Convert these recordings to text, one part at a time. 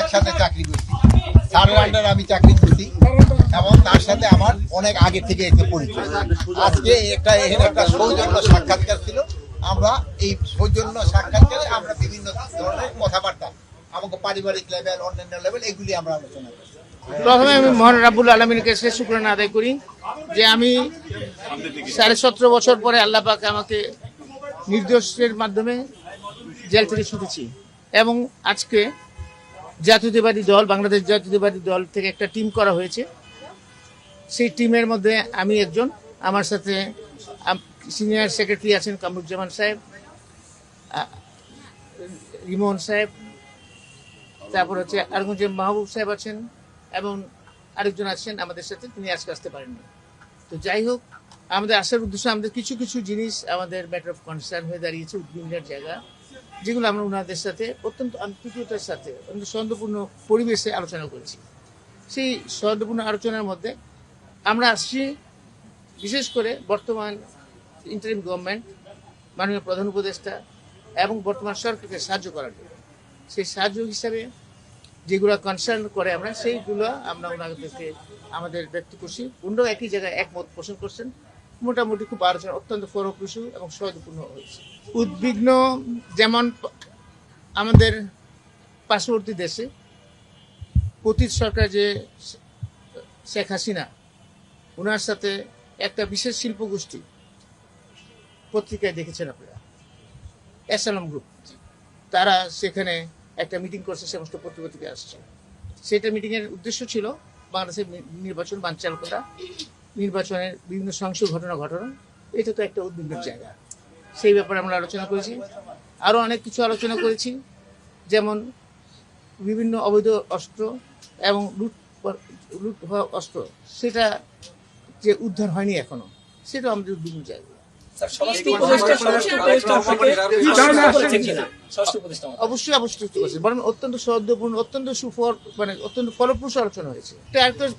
একসাথে চাকরি করছি, স্যারের আন্ডারে আমি চাকরি করছি এবং তার সাথে আমার অনেক আগে থেকে এতে পরিচয়। আজকে একটা সৌজন্য সাক্ষাৎকার ছিল। আমরা এই সৌজন্য সাক্ষাৎকারে আমরা বিভিন্ন ধরনের কথাবার্তা, আমাকে পারিবারিক লেভেল, অন্যান্য লেভেল, এগুলি আমরা আলোচনা করি। প্রথমে আমি মহান রাব্বুল আলামিনের কাছে শুকরানা আদায় করি যে আমি 17.5 বছর পরে আল্লাহ পাক আমাকে নির্দোষের মাধ্যমে জেল থেকে ছুটেছি এবং আজকে জাতীয়তাবাদী দল, বাংলাদেশ জাতীয়তাবাদী দল থেকে একটা টিম করা হয়েছে। সেই টিমের মধ্যে আমি একজন, আমার সাথে সিনিয়র সেক্রেটারি আছেন কামরুজ্জামান সাহেব, রিমন সাহেব, তারপর হচ্ছে আরেকজন মাহবুব সাহেব আছেন এবং আরেকজন আছেন আমাদের সাথে, তিনি আজকে আসতে পারেননি। তো যাই হোক, আমাদের আসার উদ্দেশ্য আমাদের কিছু কিছু জিনিস আমাদের ম্যাটার অফ কনসার্ন হয়ে দাঁড়িয়েছে, উদ্বিগ্নের জায়গা, যেগুলো আমরা ওনাদের সাথে অত্যন্ত আন্তরিকতার সাথে অত্যন্ত সৌহার্দ্যপূর্ণ পরিবেশে আলোচনা করেছি। সেই সৌহার্দ্যপূর্ণ আলোচনার মধ্যে আমরা আসছি বিশেষ করে বর্তমান ইন্টারিম গভর্নমেন্ট, মাননীয় প্রধান উপদেষ্টা এবং বর্তমান সরকারকে সাহায্য করার জন্য। সেই সাহায্য হিসাবে যেগুলো কনসার্ন করে আমরা সেইগুলো আমরা ওনাদেরকে আমাদের ব্যক্ত করছি। ওনারাও একই জায়গায় একমত পোষণ করছেন। মোটামুটি খুব আলোচনা অত্যন্ত ফলপ্রসূ এবং সৌহার্দ্যপূর্ণ হয়েছে। উদ্বিগ্ন যেমন আমাদের পার্শ্ববর্তী দেশে পতিত সরকার যে শেখ হাসিনা, ওনার সাথে একটা বিশেষ শিল্পগোষ্ঠী, পত্রিকায় দেখেছেন আপনারা, এসএলএম গ্রুপ, তারা সেখানে একটা মিটিং করছে, সমস্ত পত্রিকা আসছে। সেটা মিটিংয়ের উদ্দেশ্য ছিল বাংলাদেশের নির্বাচন বানচাল করা, নির্বাচনের বিভিন্ন সহিংস ঘটনা ঘটানো। এটা তো একটা উদ্বিগ্নের জায়গা, সেই ব্যাপারে আমরা আলোচনা করেছি। আরও অনেক কিছু আলোচনা করেছি, যেমন বিভিন্ন অবৈধ অস্ত্র এবং লুট হওয়া অস্ত্র, সেটা যে উদ্ধার হয়নি এখনো, সেটাও আমাদের উদ্বিগ্ন জায়গা। অবশ্যই করছে, বরং অত্যন্ত সৌহার্দ্যপূর্ণ, অত্যন্ত অত্যন্ত ফলপ্রসূ আলোচনা হয়েছে।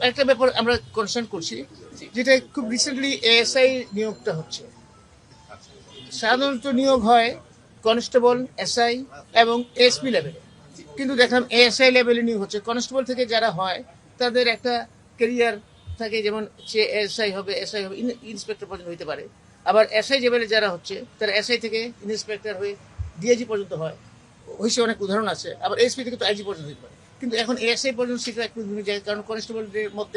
একটা ব্যাপার আমরা কনসার্ন করছি, যেটা খুব রিসেন্টলি এএসআই নিয়োগটা হচ্ছে। সাধারণত নিয়োগ হয় কনস্টেবল, এসআই এবং এসপি লেভেলে, কিন্তু দেখলাম এএসআই লেভেলে নিয়োগ হচ্ছে। কনস্টেবল থেকে যারা হয় তাদের একটা ক্যারিয়ার থাকে, যেমন সে এসআই হবে, ইন্সপেক্টর পর্যন্ত হইতে পারে। আবার এসআই লেভেলে যারা হচ্ছে তারা এসআই থেকে ইন্সপেক্টর হয়ে ডিআইজি পর্যন্ত হয়েছে, অনেক উদাহরণ আছে। আবার এসপি থেকে তো আইজি পর্যন্ত হতে পারে, কিন্তু এখন এএসআই পর্যন্ত সেটা একটু জায়গায়, কারণ কনস্টেবলদের মধ্যে